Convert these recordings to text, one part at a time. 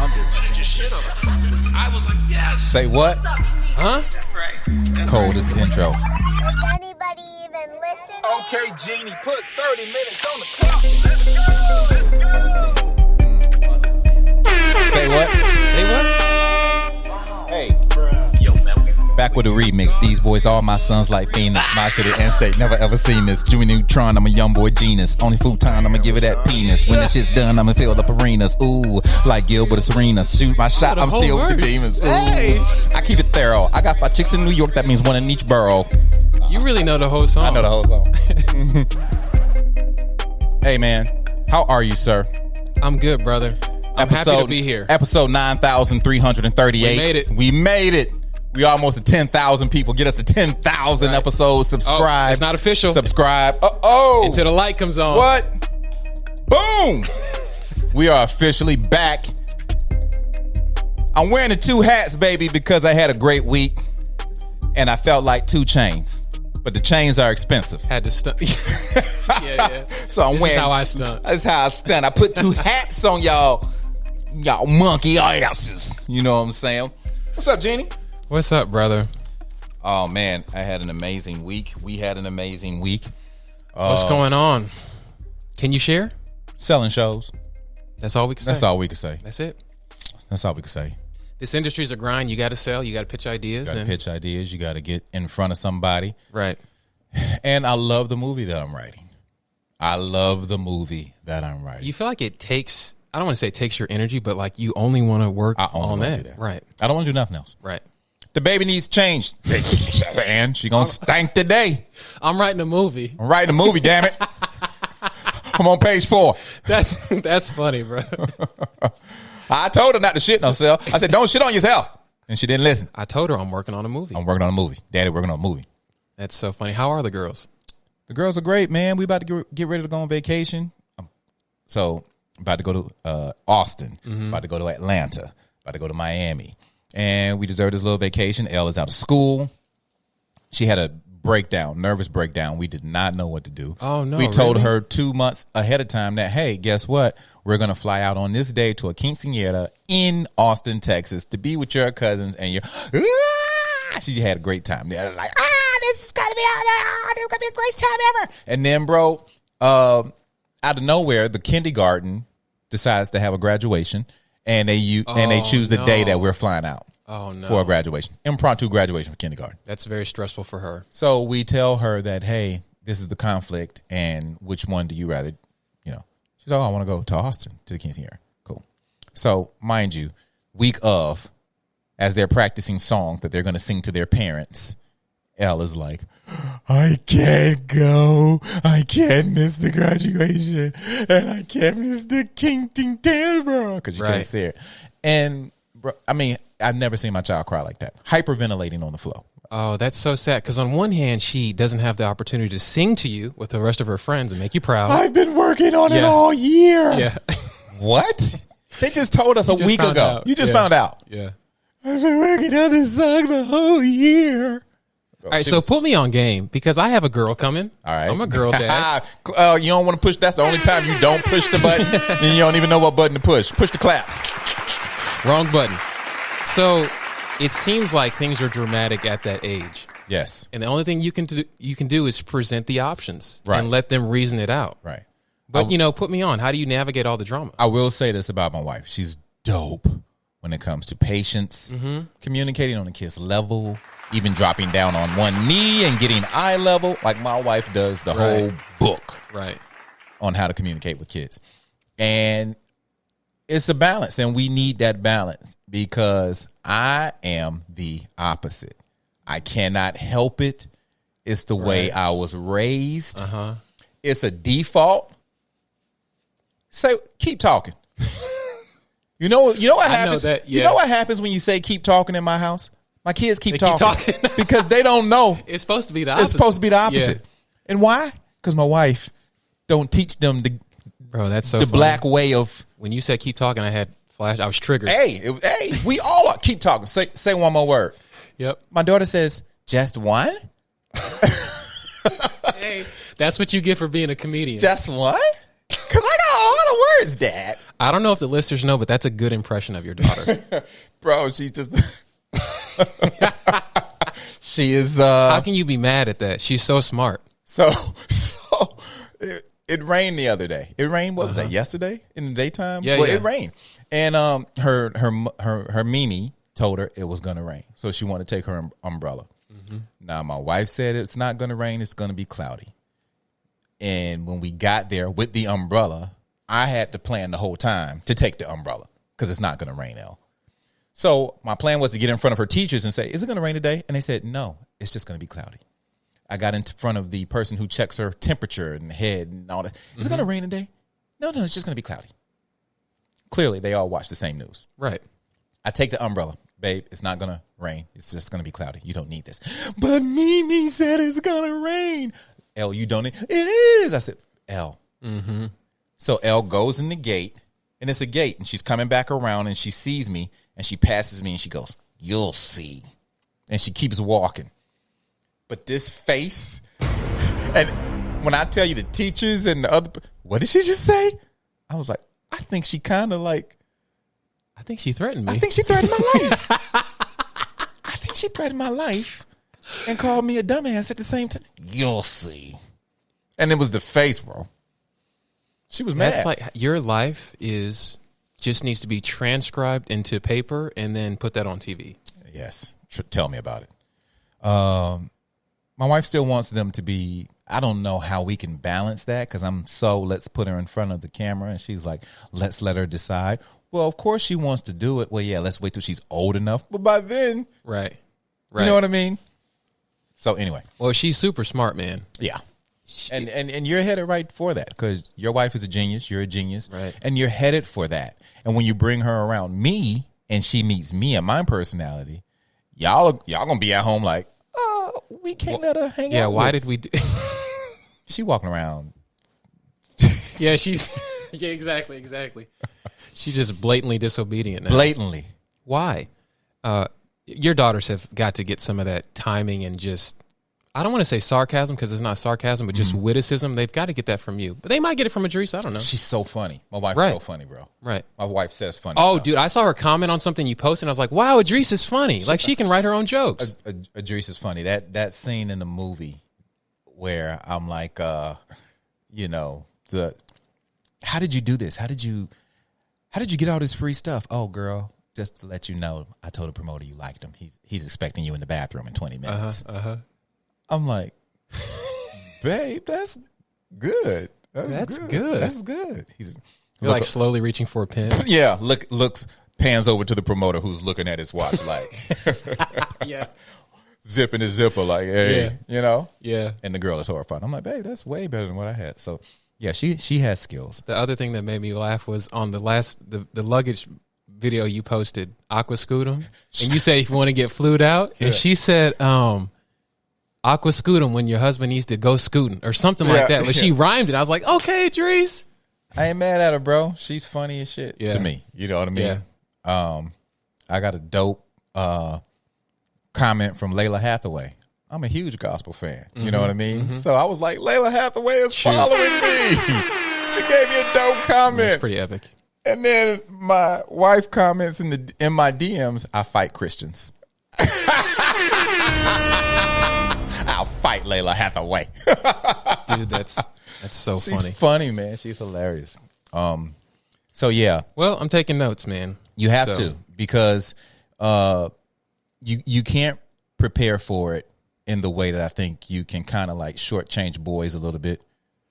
I was like, yes. Say what? Huh? That's right. Cold is the intro. Is anybody even listening? Okay, Genie, put 30 minutes on the clock. Let's go. Say what? Say what? Hey. Yo, man, Back with the remix. These boys, all my sons like Phoenix. My city and state, never ever seen this. Jimmy Neutron, I'm a young boy genius. Only full time, I'ma give it that penis. When the shit's done, I'ma fill up arenas. Ooh, like Gilbert or Serena. Shoot my shot, I'm still with the demons. Ooh. Hey. I keep it thorough. I got 5 chicks in New York, that means 1 in each borough. You really know the whole song. I know the whole song. Hey, man. How are you, sir? I'm good, brother. I'm happy to be here. Episode 9,338. We made it. We almost at 10,000 people. Get us to 10,000 episodes. Subscribe. It's not official. Subscribe. Until the light comes on. What? Boom. We are officially back. I'm wearing the 2 hats, baby, because I had a great week. And I felt like 2 chains. But the chains are expensive. Had to stunt. yeah. So I'm wearing. This is how I stunt. That's how I stunt. I put 2 hats on y'all monkey asses. You know what I'm saying? What's up, Jeannie? What's up, brother? Oh, man, I had an amazing week. We had an amazing week. What's going on? Can you share? Selling shows. That's all we can say. That's all we can say. That's it. That's all we can say. This industry's a grind. You got to sell. You got to pitch ideas. You got to pitch ideas. You got to get in front of somebody. Right. And I love the movie that I'm writing. You feel like it takes, I don't want to say it takes your energy, but like you only want to work on that. Right. I don't want to do nothing else. Right. The baby needs change. And she gonna stank today. I'm writing a movie. I'm writing a movie, damn it. I'm on page 4. That's funny, bro. I told her not to shit on herself. I said, don't shit on yourself. And she didn't listen. I told her I'm working on a movie. I'm working on a movie. Daddy working on a movie. That's so funny. How are the girls? The girls are great, man. We about to get ready to go on vacation. So, about to go to Austin. About to go to Atlanta. About to go to Miami. And we deserve this little vacation. Elle is out of school. She had a nervous breakdown. We did not know what to do. Oh, no. We told really? her 2 months ahead of time that, hey, guess what? We're going to fly out on this day to a quinceañera in Austin, Texas to be with your cousins and your. She had a great time. They're like, this is going to be this is going to be a great time ever. And then, bro, out of nowhere, the kindergarten decides to have a graduation. And they choose the day that we're flying out for a graduation. Impromptu graduation for kindergarten. That's very stressful for her. So we tell her that, hey, this is the conflict, and which one do you rather, She's like, I want to go to Austin, to the quinceañera. Cool. So, mind you, week of, as they're practicing songs that they're going to sing to their parents, Elle is like, I can't go. I can't miss the graduation. And I can't miss the quinceañera. Because you can't see it. And, bro, I mean, I've never seen my child cry like that. Hyperventilating on the floor. Oh, that's so sad. Because on one hand, she doesn't have the opportunity to sing to you with the rest of her friends and make you proud. I've been working on it all year. Yeah. What? They just told us a week ago. Out. You just found out. Yeah. I've been working on this song the whole year. All right, so put me on game because I have a girl coming. All right. I'm a girl dad. You don't want to push. That's the only time you don't push the button. And you don't even know what button to push. Push the claps. Wrong button. So it seems like things are dramatic at that age. Yes. And the only thing you can do is present the options and let them reason it out. Right. But, put me on. How do you navigate all the drama? I will say this about my wife. She's dope when it comes to patience, communicating on a kiss level, even dropping down on one knee and getting eye level. Like my wife does the whole book on how to communicate with kids. And it's a balance, and we need that balance because I am the opposite. I cannot help it. It's the way I was raised. It's a default. Say, keep talking. You know what happens? You know what happens when you say keep talking in my house? My kids keep talking because they don't know. It's supposed to be the opposite. It's supposed to be the opposite. Yeah. And why? Because my wife don't teach them the black way of. When you said keep talking, I had flash. I was triggered. Hey, we all are. Keep talking. Say one more word. Yep. My daughter says, just one? Hey, that's what you get for being a comedian. Just one? Because I got my words, Dad. I don't know if the listeners know, but that's a good impression of your daughter. Bro, she just she is How can you be mad at that? She's so smart. so it rained the other day. It rained, what was that, yesterday in the daytime? Yeah, well, yeah. it rained. And her Mimi told her it was going to rain. So she wanted to take her umbrella. Now, my wife said it's not going to rain. It's going to be cloudy. And when we got there with the umbrella, I had to plan the whole time to take the umbrella because it's not going to rain, Elle. So my plan was to get in front of her teachers and say, is it going to rain today? And they said, no, it's just going to be cloudy. I got in front of the person who checks her temperature and head and all that. Is it going to rain today? No, it's just going to be cloudy. Clearly, they all watch the same news. Right. I take the umbrella. Babe, it's not going to rain. It's just going to be cloudy. You don't need this. But Mimi said it's going to rain. Elle, you don't need it. Is. I said, Elle. So Elle goes in the gate, and it's a gate, and she's coming back around, and she sees me, and she passes me, and she goes, you'll see. And she keeps walking. But this face, and when I tell you the teachers and the other, what did she just say? I was like, I think she kind of like, I think she threatened me. I think she threatened my life. I think she threatened my life and called me a dumbass at the same time. You'll see. And it was the face, bro. She was mad. That's like your life just needs to be transcribed into paper and then put that on TV. Yes. Tell me about it. My wife still wants them to be, I don't know how we can balance that because let's put her in front of the camera. And she's like, let's let her decide. Well, of course she wants to do it. Well, yeah, let's wait till she's old enough. But by then, Right. you know what I mean? So anyway. Well, she's super smart, man. Yeah. And you're headed right for that because your wife is a genius. You're a genius. Right. And you're headed for that. And when you bring her around me and she meets me and my personality, y'all going to be at home like, we can't let her hang out. Yeah, why did we do She walking around. Yeah, yeah, exactly. She's just blatantly disobedient now. Blatantly. Why? Your daughters have got to get some of that timing and just, I don't want to say sarcasm because it's not sarcasm, but just witticism. They've got to get that from you. But they might get it from Idris. I don't know. She's so funny. My wife's Right. so funny, bro. Right. My wife says funny Oh, stuff. dude, I saw her comment on something you posted, and I was like, wow, Idris is funny. Like, she can write her own jokes. Idris is funny. That scene in the movie where I'm like, how did you do this? How did you get all this free stuff? Oh, girl, just to let you know, I told the promoter you liked him. He's expecting you in the bathroom in 20 minutes. I'm like, babe, that's good. That's good. That's good. You're like slowly reaching for a pen. Yeah, looks, pans over to the promoter who's looking at his watch like, Yeah. zipping his zipper like, hey, Yeah. And the girl is horrified. I'm like, babe, that's way better than what I had. So, yeah, she has skills. The other thing that made me laugh was on the luggage video you posted, Aqua Scootum, and you said if you want to get flued out, and she said, Aqua Scootum when your husband needs to go scooting or something like that. But she rhymed it. I was like, okay, Idris. I ain't mad at her, bro. She's funny as shit Yeah. to me. You know what I mean? Yeah. I got a dope comment from Layla Hathaway. I'm a huge gospel fan. You know what I mean? So I was like, Layla Hathaway is following me. She gave me a dope comment. That's pretty epic. And then my wife comments in my DMs, I fight Christians. I'll fight Layla Hathaway. Dude, that's so She's funny. funny, man. She's hilarious. So yeah. Well, I'm taking notes, man. You have to because you can't prepare for it in the way that I think you can kind of like shortchange boys a little bit.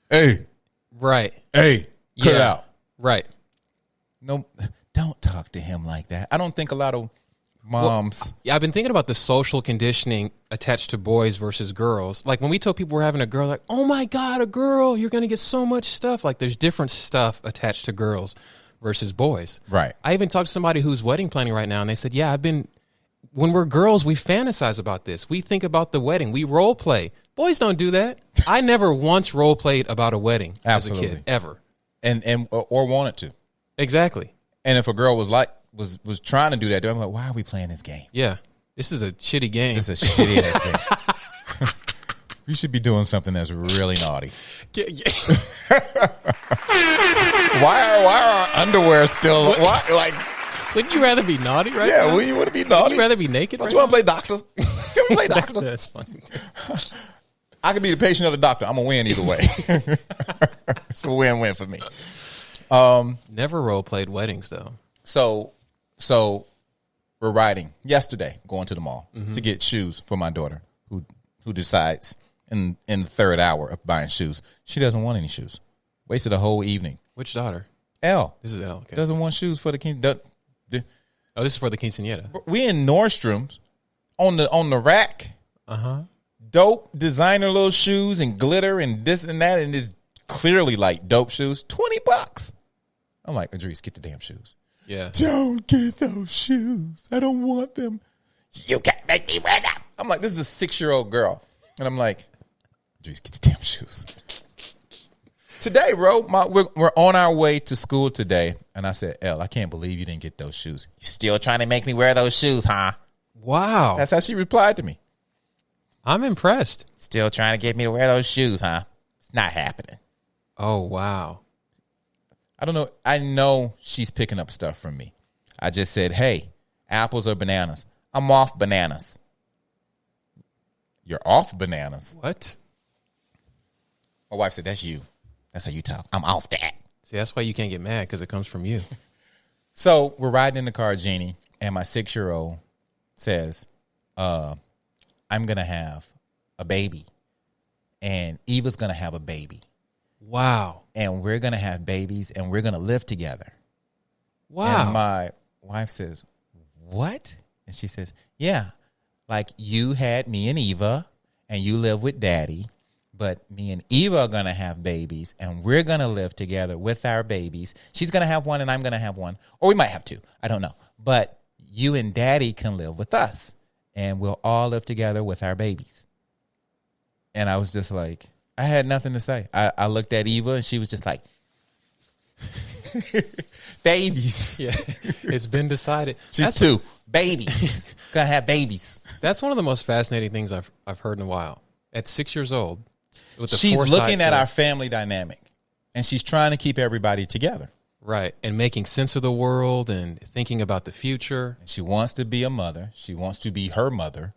Hey, Right. cut it out. Right. No, don't talk to him like that. I don't think a lot of moms. Yeah, I've been thinking about the social conditioning attached to boys versus girls. Like when we tell people we're having a girl, like, oh my God, a girl, you're going to get so much stuff. Like there's different stuff attached to girls versus boys. Right. I even talked to somebody who's wedding planning right now, and they said, yeah, when we're girls, we fantasize about this. We think about the wedding. We role play. Boys don't do that. I never once role played about a wedding as a kid, ever. And or wanted to. Exactly. And if a girl was trying to do that, I'm like, why are we playing this game? Yeah. This is a shitty game. This is a shitty ass game. We should be doing something that's really naughty. Why are our underwear still? Why, like, Wouldn't you rather be naughty right yeah, now? wouldn't you want to be Wouldn't naughty? you rather be naked Don't right you want now? to play doctor? Can we play doctor? That's funny. I could be the patient or the doctor. I'm gonna win either way. It's a win-win for me. Never role played weddings though. So we're riding yesterday, going to the mall to get shoes for my daughter, who decides in the third hour of buying shoes she doesn't want any shoes. Wasted a whole evening. Which daughter? L This is L. Okay. doesn't want shoes for the king. Oh, this is for the quinceañera. We in Nordstrom's on the rack. Dope designer little shoes and glitter and this and that, and it's clearly like dope shoes. $20. I'm like, Idris, get the damn shoes. Yeah. Don't get those shoes. I don't want them. You can't make me wear them. I'm like, this is a 6-year-old girl. And I'm like, Idris, get the damn shoes. Today, bro, we're on our way to school today. And I said, L, I can't believe you didn't get those shoes. You still trying to make me wear those shoes, huh? Wow. That's how she replied to me. I'm impressed. Still trying to get me to wear those shoes, huh? It's not happening. Oh, wow. I don't know. I know she's picking up stuff from me. I just said, hey, apples or bananas? I'm off bananas. You're off bananas. What? My wife said, that's you. That's how you talk. I'm off that. See, that's why you can't get mad because it comes from you. So we're riding in the car, Jeannie, and my 6-year-old says, I'm going to have a baby. And Eva's going to have a baby. Wow. And we're going to have babies and we're going to live together. Wow. And my wife says, what? And she says, yeah, like you had me and Eva and you live with daddy, but me and Eva are going to have babies and we're going to live together with our babies. She's going to have one and I'm going to have one. Or we might have two. I don't know. But you and daddy can live with us and we'll all live together with our babies. And I was just like, I had nothing to say. I looked at Eva and she was just like, babies. Yeah. It's been decided. She's That's two. Babies. Gonna have babies. That's one of the most fascinating things I've heard in a while. At 6 years old, with the She's foresight looking at to- our family dynamic and she's trying to keep everybody together. right, and making sense of the world and thinking about the future. She wants to be a mother. She wants to be her mother.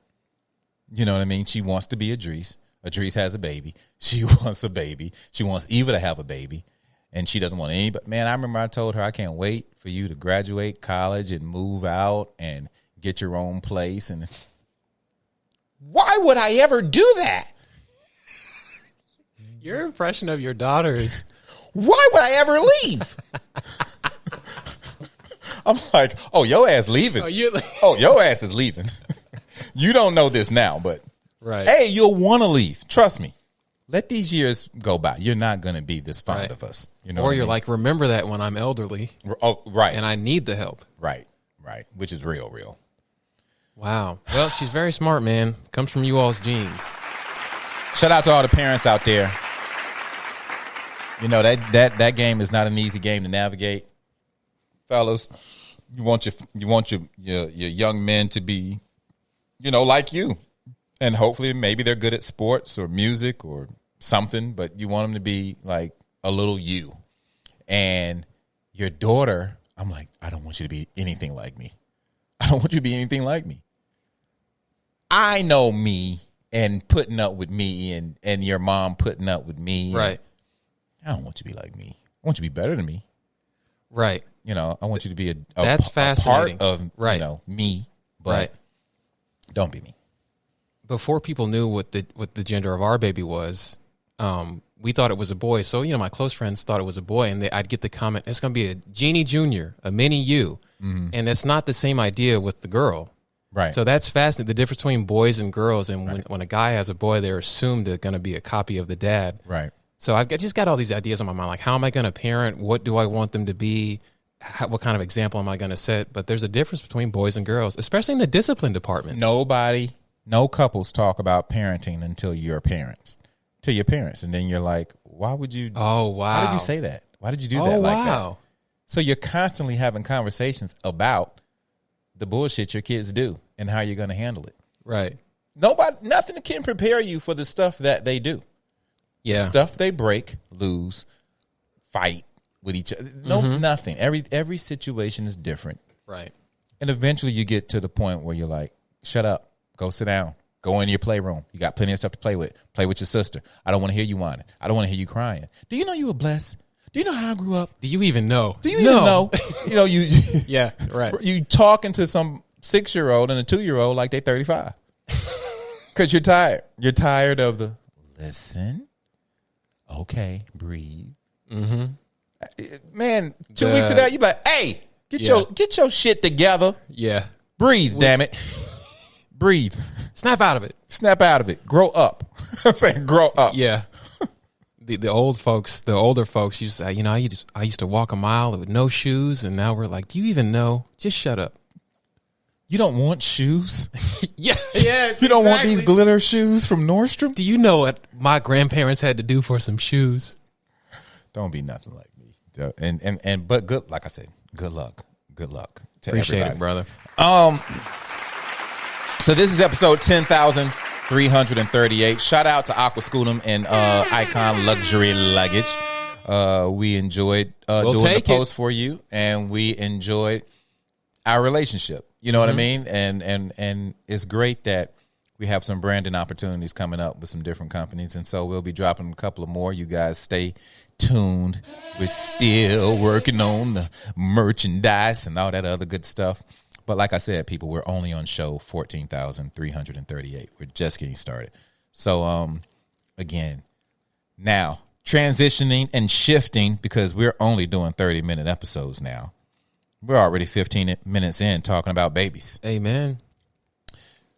You know what I mean? She wants to be Idris. Idris has a baby. She wants a baby. She wants Eva to have a baby. And she doesn't want anybody. Man, I remember I told her, I can't wait for you to graduate college and move out and get your own place. And why would I ever do that? Your impression of your daughters. Why would I ever leave? I'm like, oh, your ass leaving. Oh, your ass is leaving. You don't know this now, but right. hey, you'll want to leave. Trust me. Let these years go by. You're not going to be this fond Right. of us. You know, Or you're like, remember that when I'm elderly oh, right, and I need the help. right, which is real. Wow. Well, she's very smart, man. Comes from you all's genes. Shout out to all the parents out there. You know that game is not an easy game to navigate, fellas. You want your young men to be, like you, and hopefully maybe they're good at sports or music or something, but you want them to be like a little you. And your daughter, I'm like, I don't want you to be anything like me. I don't want you to be anything like me. I know me and putting up with me and your mom putting up with me. Right. I don't want you to be like me. I want you to be better than me. Right. I want you to be a That's fascinating. part of Right. me, but Right. don't be me. Before people knew what the gender of our baby was, we thought it was a boy. So, my close friends thought it was a boy, and I'd get the comment, it's going to be a Genie Jr., a mini you. Mm-hmm. And that's not the same idea with the girl. Right. So that's fascinating, the difference between boys and girls. And when a guy has a boy, they're assumed they're going to be a copy of the dad. Right. So I just got all these ideas in my mind, like how am I going to parent? What do I want them to be? What kind of example am I going to set? But there's a difference between boys and girls, especially in the discipline department. No couples talk about parenting until you're parents. To your parents. And then you're like, why would you? Oh, wow. Why did you say that? Why did you do that like that? Wow. So you're constantly having conversations about the bullshit your kids do and how you're going to handle it. Right. nothing can prepare you for the stuff that they do. Yeah. Stuff they break, lose, fight with each other. No, nothing. Every situation is different. Right. And eventually you get to the point where you're like, shut up, go sit down, go into your playroom. You got plenty of stuff to play with. Play with your sister. I don't want to hear you whining. I don't want to hear you crying. Do you know you were blessed? Do you know how I grew up? Do you even know? Do you even know? You Yeah, right. You talking to some 6-year-old and a 2-year-old like they 35. Because you're tired. You're tired of the listen. Okay, breathe. Man, 2 weeks of that, you be like, hey, get your shit together. Yeah. Breathe, damn it. Breathe. Snap out of it. Snap out of it. Grow up. I'm saying grow up. Yeah. The older folks used to say, I used to walk a mile with no shoes, and now we're like, do you even know? Just shut up. You don't want shoes? Yes. You don't want these glitter shoes from Nordstrom? Do you know what my grandparents had to do for some shoes? Don't be nothing like me. But good, like I said, good luck. Good luck to Appreciate everybody. it, brother. So this is episode 10,338. Shout out to Aqua Scootum and Icon Luxury Luggage. We enjoyed doing the post for you, and we enjoyed our relationship. You know what I mean? And it's great that we have some branding opportunities coming up with some different companies, and so we'll be dropping a couple of more. You guys stay tuned. We're still working on the merchandise and all that other good stuff. But like I said, people, we're only on show 14,338. We're just getting started. So, again, now transitioning and shifting, because we're only doing 30-minute episodes now. We're already 15 minutes in talking about babies. Amen.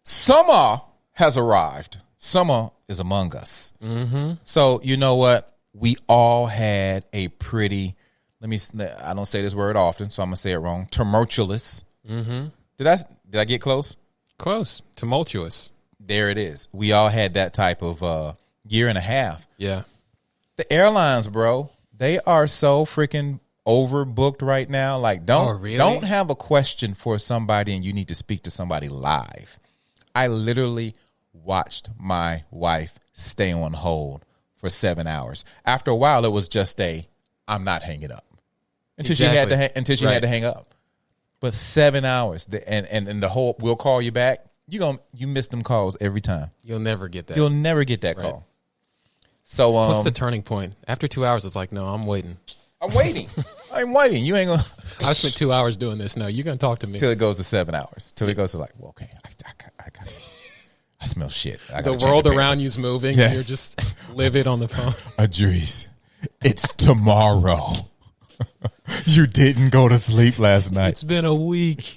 Summer has arrived. Summer is among us. So you know what? We all had a pretty, I don't say this word often, so I'm going to say it wrong, tumultuous. Did I get close? Close. Tumultuous. There it is. We all had that type of year and a half. Yeah. The airlines, bro, they are so freaking overbooked right now. Like, don't have a question for somebody and you need to speak to somebody live. I literally watched my wife stay on hold for 7 hours. After a while, it was just I'm not hanging up until she had to hang up. But 7 hours, and the whole we'll call you back. You miss them calls every time. You'll never get that. You'll never get that call. So what's the turning point? After 2 hours, it's like, no, I'm waiting. I'm waiting. I'm waiting. You ain't gonna. I spent 2 hours doing this. No, you're gonna talk to me till it goes to 7 hours. Till it goes to like, well, okay, I smell shit. The world around you's moving. Yes. And you're just livid on the phone. Adrice, it's tomorrow. You didn't go to sleep last night. It's been a week.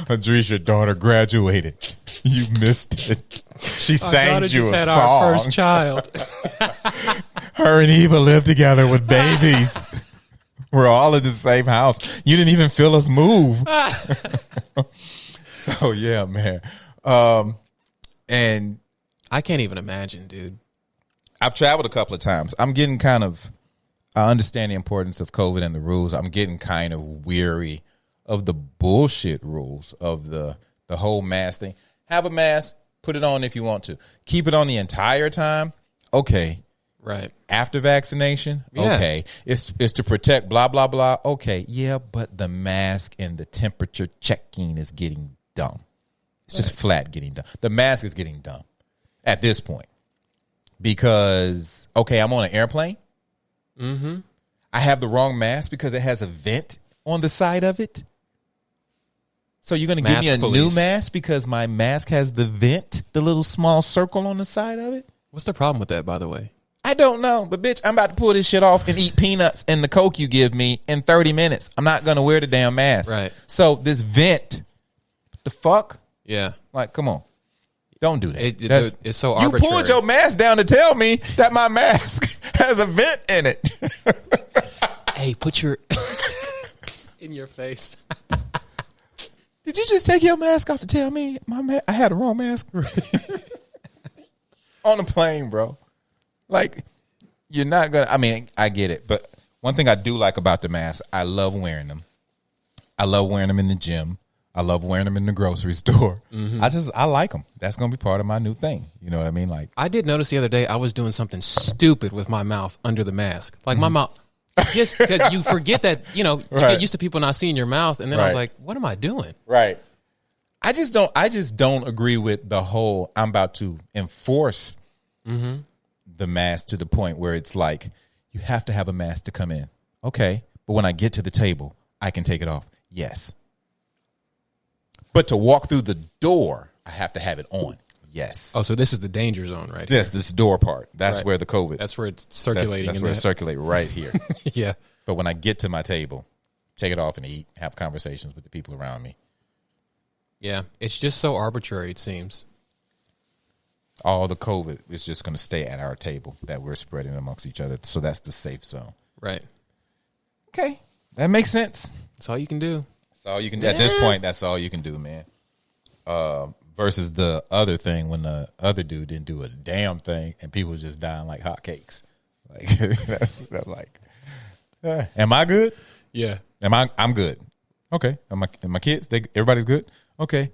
Adrice, your daughter graduated. You missed it. She sang you just a had song. Our first child. Her and Eva live together with babies. We're all in the same house. You didn't even feel us move. So yeah, man. And I can't even imagine, dude. I've traveled a couple of times. I'm getting I understand the importance of COVID and the rules. I'm getting kind of weary of the bullshit rules of the whole mask thing. Have a mask, put it on if you want to. Keep it on the entire time. Okay. Right. After vaccination. Yeah. Okay. It's to protect blah, blah, blah. Okay. Yeah, but the mask and the temperature checking is getting dumb. It's just flat getting dumb. The mask is getting dumb at this point. Because, okay, I'm on an airplane. I have the wrong mask because it has a vent on the side of it. So you're going to give me a new mask because my mask has the vent, the little small circle on the side of it? What's the problem with that, by the way? I don't know. But, bitch, I'm about to pull this shit off and eat peanuts and the Coke you give me in 30 minutes. I'm not going to wear the damn mask. Right. So this vent, the fuck? Yeah. Like, come on. Don't do that. It's so arbitrary. You pulled your mask down to tell me that my mask has a vent in it. Hey, put your in your face. Did you just take your mask off to tell me I had a wrong mask? On the plane, bro. Like, you're not going to, I mean, I get it. But one thing I do like about the mask, I love wearing them. I love wearing them in the gym. I love wearing them in the grocery store. I like them. That's going to be part of my new thing. You know what I mean? Like, I did notice the other day I was doing something stupid with my mouth under the mask. Like my mouth, just because you forget that, you get used to people not seeing your mouth. And then I was like, what am I doing? right. I just don't agree with the whole, I'm about to enforce the mask to the point where it's like, you have to have a mask to come in. Okay. But when I get to the table, I can take it off. Yes. But to walk through the door, I have to have it on. Yes. Oh, so this is the danger zone, right? Yes, this door part. That's where the COVID. That's where it's circulating. That's where it's circulating right here. Yeah. But when I get to my table, take it off and eat, have conversations with the people around me. Yeah. It's just so arbitrary, it seems. All the COVID is just going to stay at our table that we're spreading amongst each other. So that's the safe zone. Right. Okay. That makes sense. That's all you can do. That's all you can do. At this point, that's all you can do, man. Versus the other thing when the other dude didn't do a damn thing and people was just dying like hotcakes. Like that's like, am I good? Yeah. I'm good. Okay. Am my kids? Everybody's good. Okay.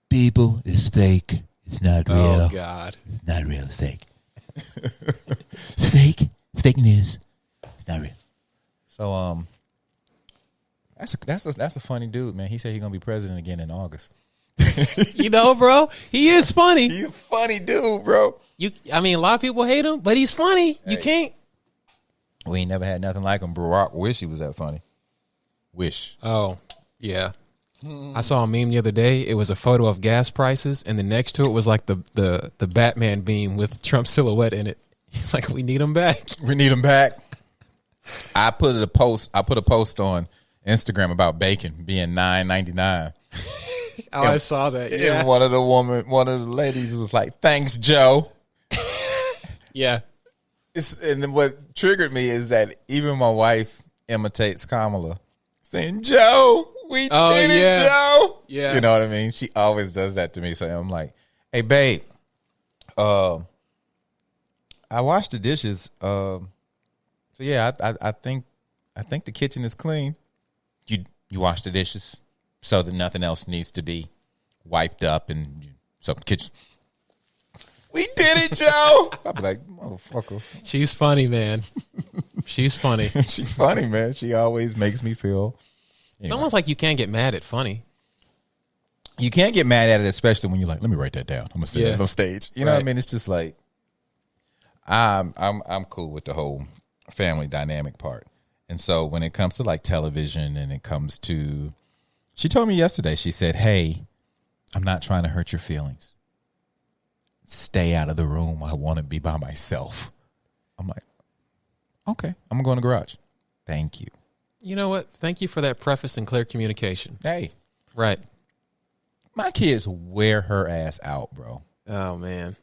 People is fake. It's not real. Oh God. It's not real. It's fake. It's fake. It's fake news. It's not real. So that's a funny dude, man. He said he's gonna be president again in August. Bro, he is funny. He's a funny dude, bro. A lot of people hate him, but he's funny. Hey. You can't. We ain't never had nothing like him. Barack wish he was that funny. Wish. Oh, yeah. I saw a meme the other day. It was a photo of gas prices, and then next to it was like the Batman beam with Trump's silhouette in it. He's like, we need him back. We need him back. I put a post on Instagram about bacon being $9.99. Oh, I saw that. Yeah. And one of the ladies was like, "Thanks, Joe." Yeah. And then what triggered me is that even my wife imitates Kamala, saying, "Joe, we did it, Joe." Yeah. You know what I mean? She always does that to me. So I'm like, "Hey, babe, I washed the dishes. So yeah, I think the kitchen is clean. You wash the dishes." So that nothing else needs to be wiped up and so kitchen. We did it, Joe. I'd be like, motherfucker. She's funny, man. She's funny. She's funny, man. She always makes me feel. It's almost like you can't get mad at funny. You can't get mad at it, especially when you're like, let me write that down. I'm gonna say it on stage. You know what I mean? It's just like I'm cool with the whole family dynamic part. And so when it comes to like television and it comes to, she told me yesterday, she said, "Hey, I'm not trying to hurt your feelings. Stay out of the room. I want to be by myself." I'm like, okay, I'm going to go in the garage. Thank you. You know what? Thank you for that preface and clear communication. Hey. Right. My kids wear her ass out, bro. Oh, man.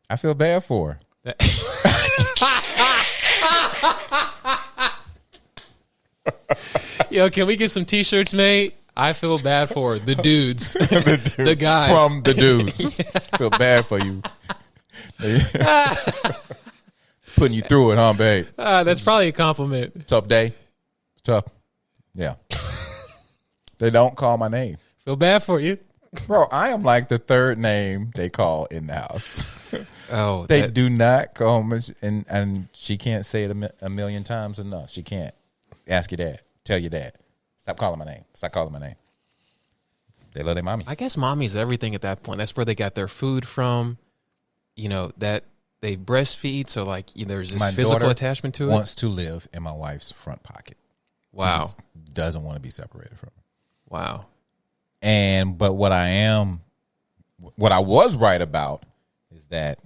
I feel bad for her. Yo, can we get some T-shirts made? I feel bad for the dudes. The guys. From the dudes. Feel bad for you. Putting you through it, huh, babe? That's probably a compliment. Tough day. Tough. Yeah. They don't call my name. Feel bad for you. Bro, I am like the third name they call in the house. Oh, they do not call me, and she can't say it a million times enough. She can't. Ask your dad. Tell your dad. Stop calling my name. Stop calling my name. They love their mommy. I guess mommy's everything at that point. That's where they got their food from. You know, that they breastfeed. So, like, there's this physical attachment to it. Wants to live in my wife's front pocket. Wow. She just doesn't want to be separated from her. Wow. But what I was right about is that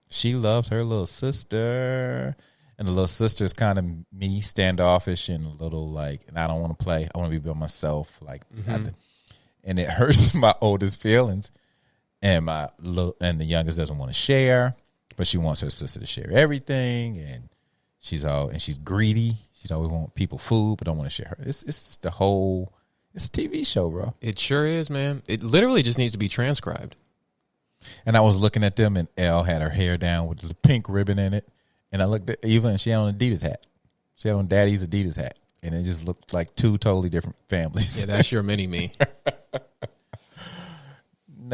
she loves her little sister. And the little sister is kind of me, standoffish and a little like, and I don't want to play. I want to be by myself. Like, and it hurts my oldest feelings. And the youngest doesn't want to share, but she wants her sister to share everything. And she's greedy. She's always want people food, but don't want to share her. It's a TV show, bro. It sure is, man. It literally just needs to be transcribed. And I was looking at them, and Elle had her hair down with the pink ribbon in it. And I looked at Eva, and she had on an Adidas hat. She had on Daddy's Adidas hat. And it just looked like two totally different families. Yeah, that's your mini-me.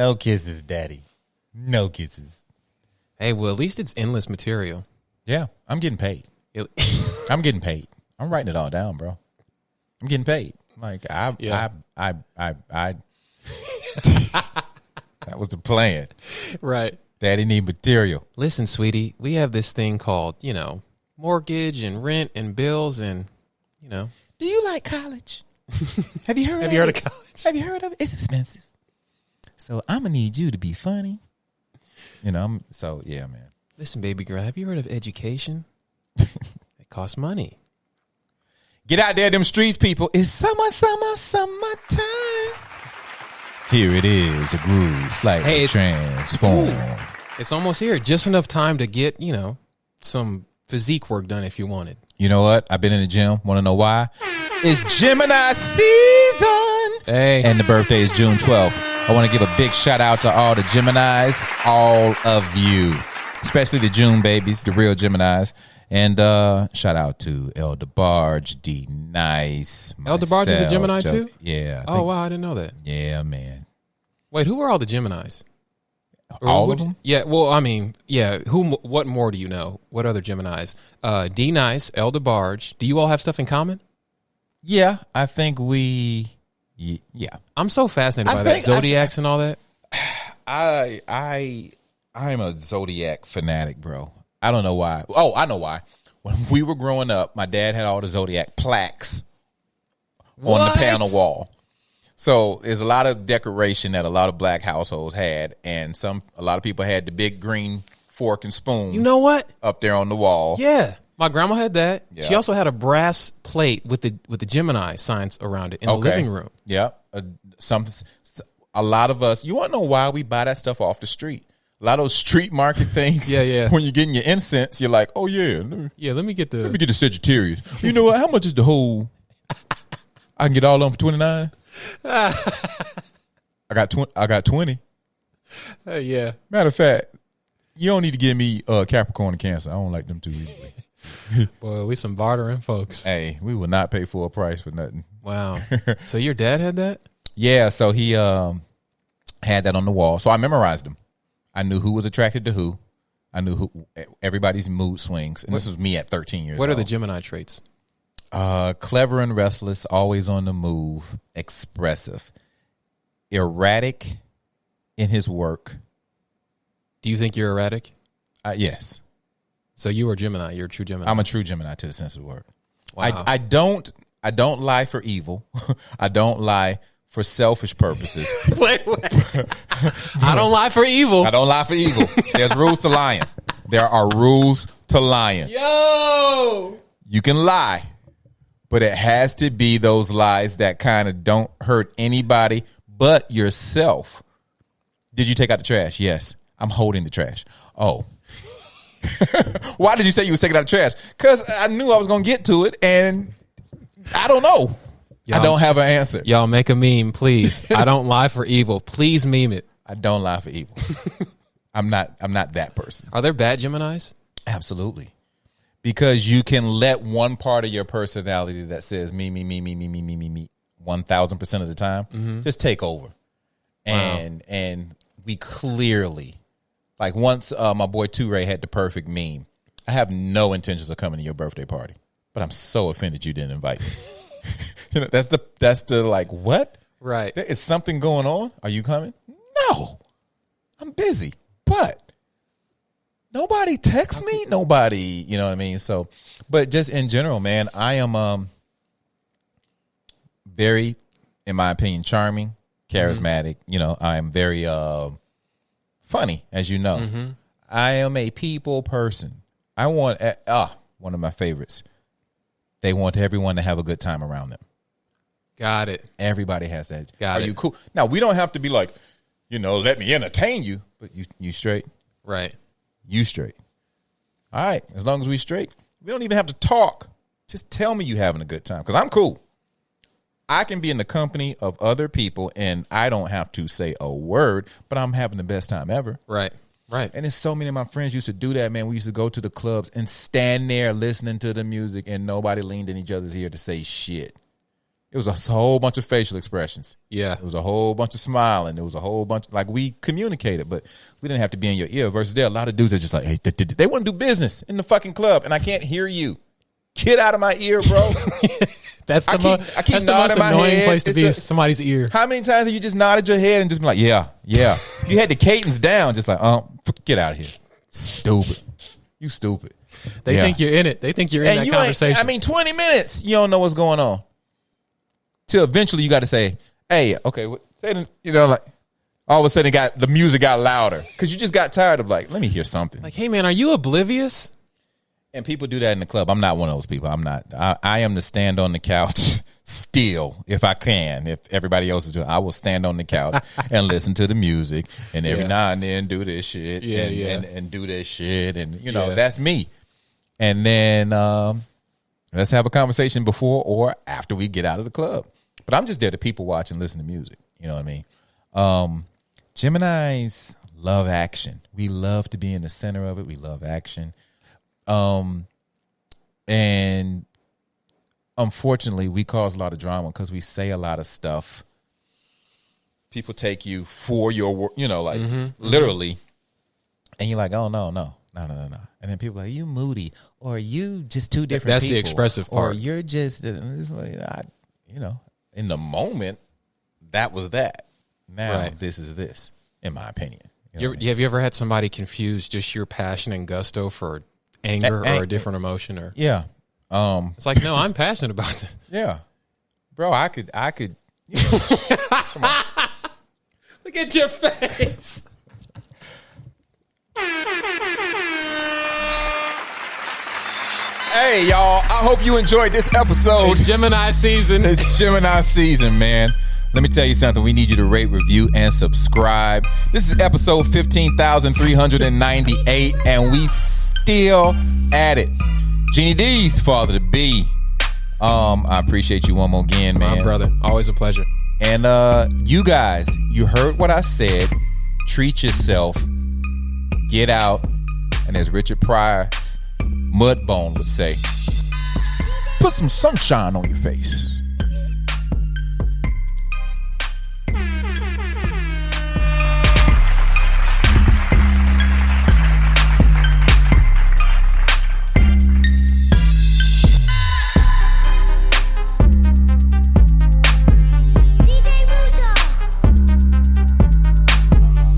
No kisses, daddy. No kisses. Hey, well, at least it's endless material. Yeah, I'm getting paid. I'm getting paid. I'm writing it all down, bro. I'm getting paid. Like I that was the plan. Right. Daddy need material. Listen, sweetie, we have this thing called, mortgage and rent and bills and, Do you like college? Have you heard? Have you heard of college? Have you heard of it? It's expensive. So I'm gonna need you to be funny. So yeah, man. Listen, baby girl, have you heard of education? It costs money. Get out there, them streets, people. It's summertime. Here it is, a groove, slightly transform. It's almost here. Just enough time to get, some physique work done if you wanted. You know what? I've been in the gym. Want to know why? It's Gemini season. Hey. And the birthday is June 12th. I want to give a big shout out to all the Geminis, all of you, especially the June babies, the real Geminis. And shout out to El DeBarge, D Nice. El DeBarge is a Gemini too? Yeah. Wow, I didn't know that. Yeah, man. Wait, who are all the Geminis? All of them? Yeah, well, I mean, yeah. What more do you know? What other Geminis? D Nice, El DeBarge. Do you all have stuff in common? Yeah, I think we. Yeah, I'm so fascinated by that zodiacs and all that. I'm a zodiac fanatic, bro. I don't know why. Oh, I know why. When we were growing up, my dad had all the zodiac plaques on the panel wall. So there's a lot of decoration that a lot of black households had, and a lot of people had the big green fork and spoon. You know what? Up there on the wall. Yeah, my grandma had that. Yeah. She also had a brass plate with the Gemini signs around it in the living room. Yeah, a lot of us. You want to know why we buy that stuff off the street? A lot of those street market things. Yeah. When you're getting your incense, you're like, oh yeah, let me get the Sagittarius. You know what? How much is the whole? I can get all of them for $29. I got 20. Yeah. Matter of fact, you don't need to give me Capricorn and Cancer. I don't like them too easily. Boy, we some bartering folks. Hey, we will not pay full price for nothing. Wow. So your dad had that? Yeah. So he had that on the wall. So I memorized them. I knew who was attracted to who. I knew who everybody's mood swings. And this was me at 13 years old. What are the Gemini traits? Clever and restless, always on the move, expressive, erratic in his work. Do you think you're erratic? Yes. So you are Gemini. You're a true Gemini. I'm a true Gemini to the sense of the word. Wow. I don't lie for evil. I don't lie for selfish purposes. Wait. I don't lie for evil. I don't lie for evil. There's rules to lying. There are rules to lying. Yo! You can lie, but it has to be those lies that kind of don't hurt anybody but yourself. Did you take out the trash? Yes. I'm holding the trash. Oh. Why did you say you was taking out the trash? Because I knew I was going to get to it, and I don't know. I don't have an answer. Y'all make a meme, please. I don't lie for evil. Please meme it. I don't lie for evil. I'm not that person. Are there bad Geminis? Absolutely. Because you can let one part of your personality that says me, 1,000% of the time, just take over. And we clearly, like once my boy Toure had the perfect meme. I have no intentions of coming to your birthday party, but I'm so offended you didn't invite me. That's the like, what? Right. There is something going on. Are you coming? No, I'm busy, but nobody texts me. Nobody, you know what I mean? So, but just in general, man, I am very, in my opinion, charming, charismatic. I am very funny, as you know. I am a people person. I want one of my favorites. They want everyone to have a good time around them. Got it. Everybody has that. Got it. Are you cool? Now, we don't have to be like, let me entertain you, but you straight? Right. You straight. All right. As long as we straight, we don't even have to talk. Just tell me you having a good time, because I'm cool. I can be in the company of other people, and I don't have to say a word, but I'm having the best time ever. Right. And there's so many of my friends used to do that, man. We used to go to the clubs and stand there listening to the music, and nobody leaned in each other's ear to say shit. It was a whole bunch of facial expressions. Yeah. It was a whole bunch of smiling. It was a whole bunch, like, we communicated, but we didn't have to be in your ear. Versus there are a lot of dudes that just like, hey, they want to do business in the fucking club, and I can't hear you. Get out of my ear, bro. That's the most my annoying head. place to be in somebody's ear. How many times have you just nodded your head and just been like, yeah. You had the cadence down, just like, get out of here. Stupid. You stupid. They think you're in it. They think you're in that conversation. 20 minutes, you don't know what's going on. Till eventually you got to say, hey, okay, like, all of a sudden the music got louder because you just got tired of, like, let me hear something. Like, hey, man, are you oblivious? And people do that in the club. I'm not one of those people. I'm not. I am to stand on the couch still if I can. If everybody else is doing, I will stand on the couch and listen to the music, and every now and then do this shit and do this shit, and that's me. And then let's have a conversation before or after we get out of the club. But I'm just there to people watch and listen to music. You know what I mean? Geminis love action. We love to be in the center of it. We love action. And unfortunately, we cause a lot of drama because we say a lot of stuff. People take you for your work, literally. And you're like, oh, no. And then people are like, you moody, or you just two different That's people. the expressive part. Or you're just, it's like, in the moment, that was that. Now this is this, in my opinion. Have you ever had somebody confuse just your passion and gusto for anger or a different emotion? Or it's like, no, I'm passionate about this. Yeah, bro, I could. Come on. Look at your face. Hey, y'all, I hope you enjoyed this episode. It's Gemini season. It's Gemini season, man. Let me tell you something. We need you to rate, review, and subscribe. This is episode 15,398, and we still at it. Jeannie D's father to be. I appreciate you one more again, man. My brother. Always a pleasure. And you guys, you heard what I said. Treat yourself. Get out. And as Richard Pryor's Mudbone would say, put some sunshine on your face.